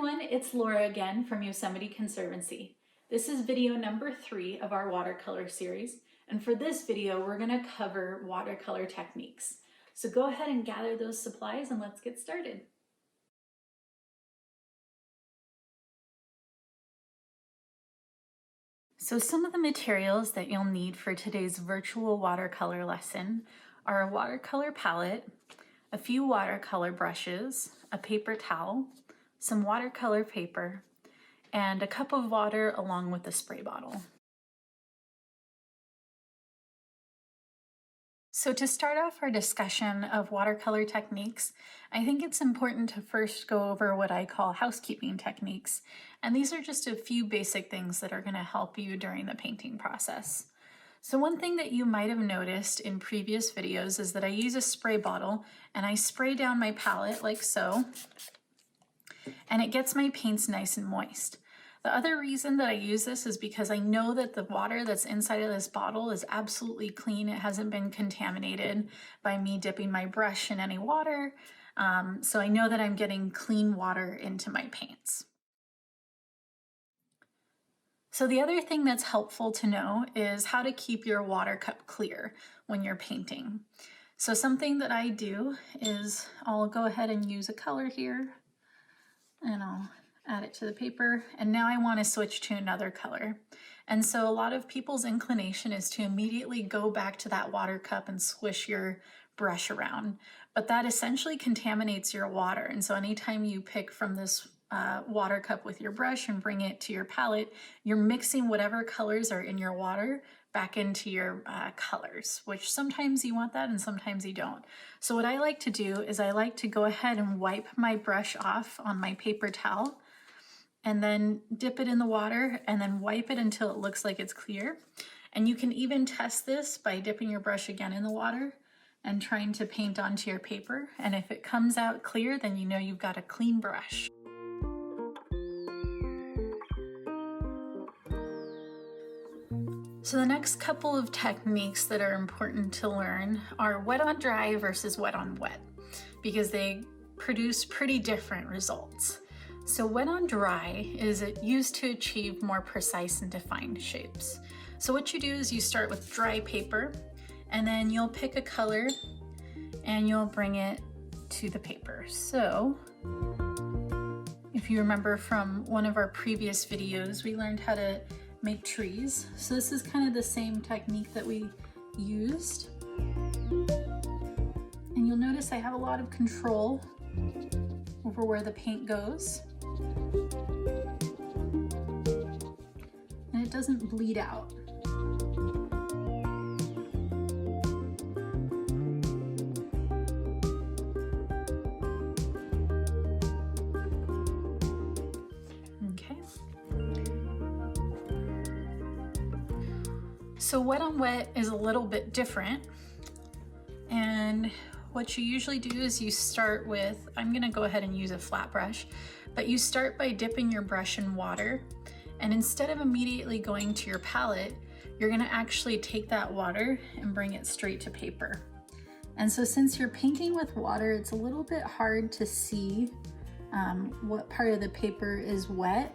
everyone, it's Laura again from Yosemite Conservancy. This is video number 3 of our watercolor series, and for this video we're going to cover watercolor techniques. So go ahead and gather those supplies and let's get started. So some of the materials that you'll need for today's virtual watercolor lesson are a watercolor palette, a few watercolor brushes, a paper towel, some watercolor paper, and a cup of water along with a spray bottle. So to start off our discussion of watercolor techniques, I think it's important to first go over what I call housekeeping techniques. And these are just a few basic things that are going to help you during the painting process. So one thing that you might have noticed in previous videos is that I use a spray bottle and I spray down my palette like so, and it gets my paints nice and moist. The other reason that I use this is because I know that the water that's inside of this bottle is absolutely clean. It hasn't been contaminated by me dipping my brush in any water. So I know that I'm getting clean water into my paints. So the other thing that's helpful to know is how to keep your water cup clear when you're painting. So something that I do is I'll go ahead and use a color here and I'll add it to the paper, and now I want to switch to another color. And so a lot of people's inclination is to immediately go back to that water cup and swish your brush around, but that essentially contaminates your water. And so anytime you pick from this water cup with your brush and bring it to your palette, you're mixing whatever colors are in your water back into your colors, which sometimes you want that and sometimes you don't. So what I like to do is I like to go ahead and wipe my brush off on my paper towel and then dip it in the water and then wipe it until it looks like it's clear. And you can even test this by dipping your brush again in the water and trying to paint onto your paper. And if it comes out clear, then you know you've got a clean brush. So the next couple of techniques that are important to learn are wet on dry versus wet on wet, because they produce pretty different results. So wet on dry is used to achieve more precise and defined shapes. So what you do is you start with dry paper, and then you'll pick a color and you'll bring it to the paper. So if you remember from one of our previous videos, we learned how to make trees. So this is kind of the same technique that we used. And you'll notice I have a lot of control over where the paint goes. And it doesn't bleed out. So wet on wet is a little bit different, and what you usually do is you start with, I'm going to go ahead and use a flat brush, but you start by dipping your brush in water, and instead of immediately going to your palette, you're going to actually take that water and bring it straight to paper. And so since you're painting with water, it's a little bit hard to see what part of the paper is wet.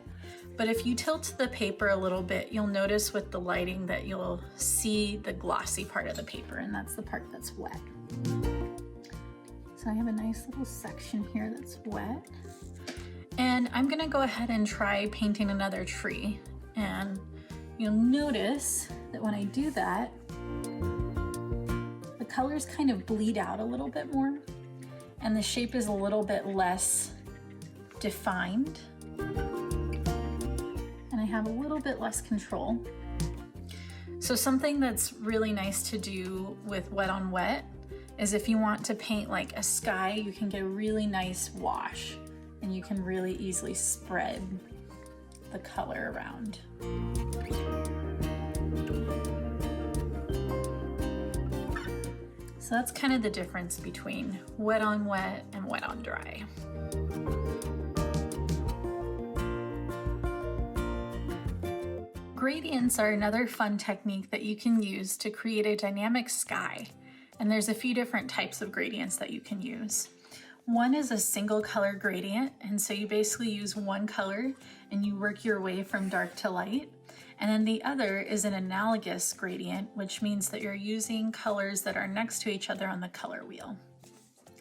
But if you tilt the paper a little bit, you'll notice with the lighting that you'll see the glossy part of the paper, and that's the part that's wet. So I have a nice little section here that's wet. And I'm gonna go ahead and try painting another tree. And you'll notice that when I do that, the colors kind of bleed out a little bit more, and the shape is a little bit less defined. And I have a little bit less control. So something that's really nice to do with wet on wet is if you want to paint like a sky, you can get a really nice wash and you can really easily spread the color around. So that's kind of the difference between wet on wet and wet on dry. Gradients are another fun technique that you can use to create a dynamic sky. And there's a few different types of gradients that you can use. One is a single color gradient, and so you basically use one color and you work your way from dark to light. And then the other is an analogous gradient, which means that you're using colors that are next to each other on the color wheel.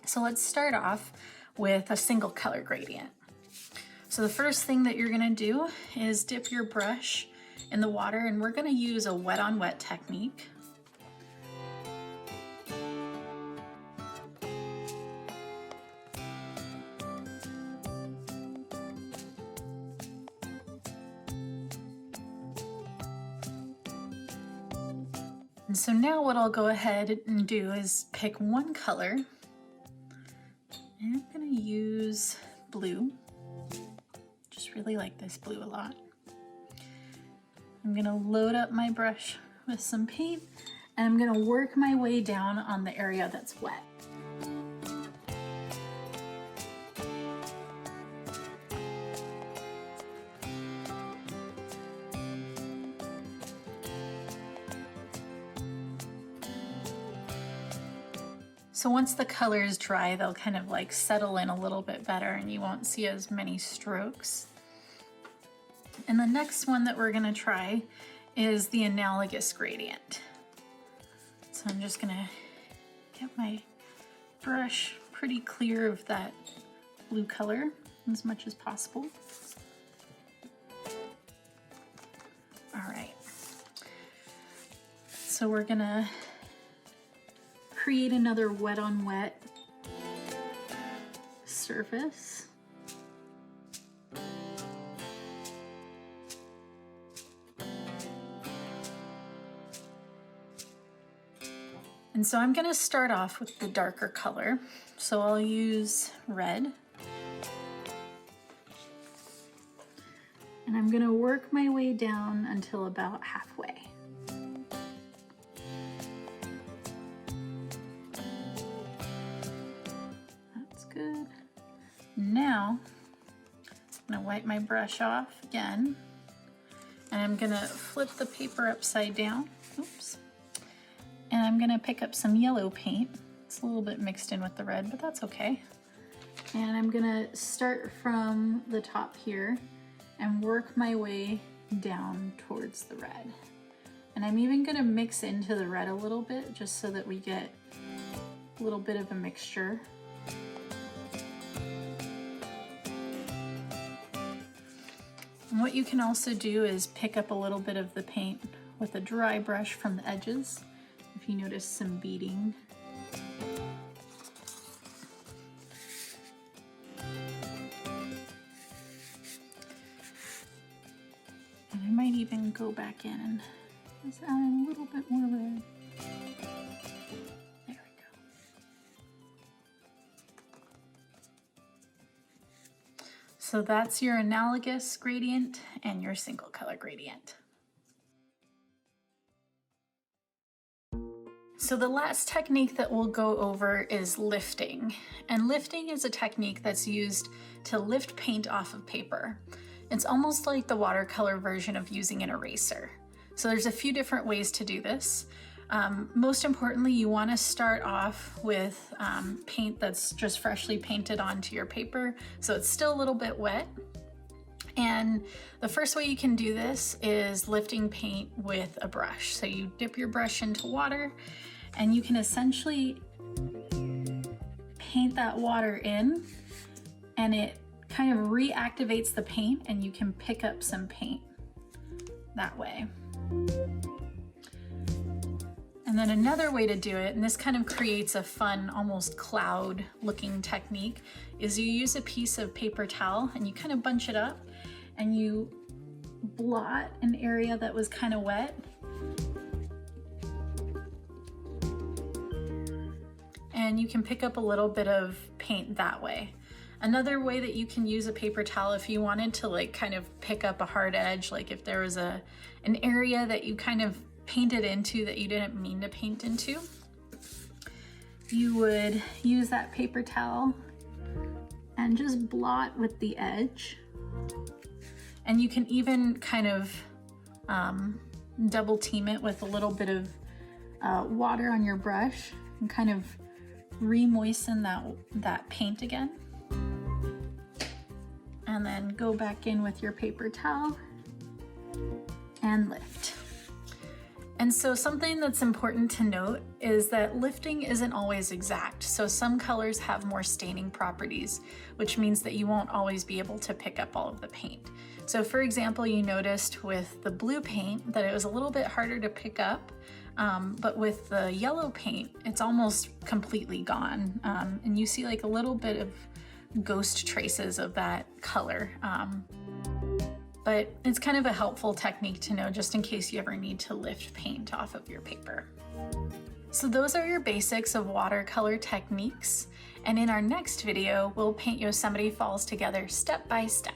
So let's start off with a single color gradient. So the first thing that you're gonna do is dip your brush in the water, and we're gonna use a wet on wet technique. And so now what I'll go ahead and do is pick one color. And I'm gonna use blue. Just really like this blue a lot. I'm gonna load up my brush with some paint, and I'm gonna work my way down on the area that's wet. So once the colors dry, they'll kind of like settle in a little bit better and you won't see as many strokes. And the next one that we're gonna try is the analogous gradient. So I'm just gonna get my brush pretty clear of that blue color as much as possible. All right, so we're gonna create another wet on wet surface. And so I'm going to start off with the darker color. So I'll use red. And I'm going to work my way down until about halfway. Good. Now I'm gonna wipe my brush off again, and I'm gonna flip the paper upside down. Oops. And I'm gonna pick up some yellow paint. It's a little bit mixed in with the red, but that's okay. And I'm gonna start from the top here and work my way down towards the red. And I'm even gonna mix into the red a little bit just so that we get a little bit of a mixture. And what you can also do is pick up a little bit of the paint with a dry brush from the edges, if you notice some beading. And I might even go back in and just add a little bit more red. There we go. So that's your analogous gradient and your single color gradient. So the last technique that we'll go over is lifting. And lifting is a technique that's used to lift paint off of paper. It's almost like the watercolor version of using an eraser. So there's a few different ways to do this. Most importantly, you want to start off with paint that's just freshly painted onto your paper, so it's still a little bit wet. And the first way you can do this is lifting paint with a brush. So you dip your brush into water, and you can essentially paint that water in, and it kind of reactivates the paint, and you can pick up some paint that way. And then another way to do it, and this kind of creates a fun, almost cloud looking technique, is you use a piece of paper towel and you kind of bunch it up and you blot an area that was kind of wet. And you can pick up a little bit of paint that way. Another way that you can use a paper towel, if you wanted to like kind of pick up a hard edge, like if there was an area that you kind of painted into that you didn't mean to paint into, you would use that paper towel and just blot with the edge. And you can even kind of double team it with a little bit of water on your brush and kind of re-moisten that paint again. And then go back in with your paper towel and lift. And so something that's important to note is that lifting isn't always exact. So some colors have more staining properties, which means that you won't always be able to pick up all of the paint. So for example, you noticed with the blue paint that it was a little bit harder to pick up, but with the yellow paint, it's almost completely gone. And you see like a little bit of ghost traces of that color. But it's kind of a helpful technique to know just in case you ever need to lift paint off of your paper. So those are your basics of watercolor techniques. And in our next video, we'll paint Yosemite Falls together step by step.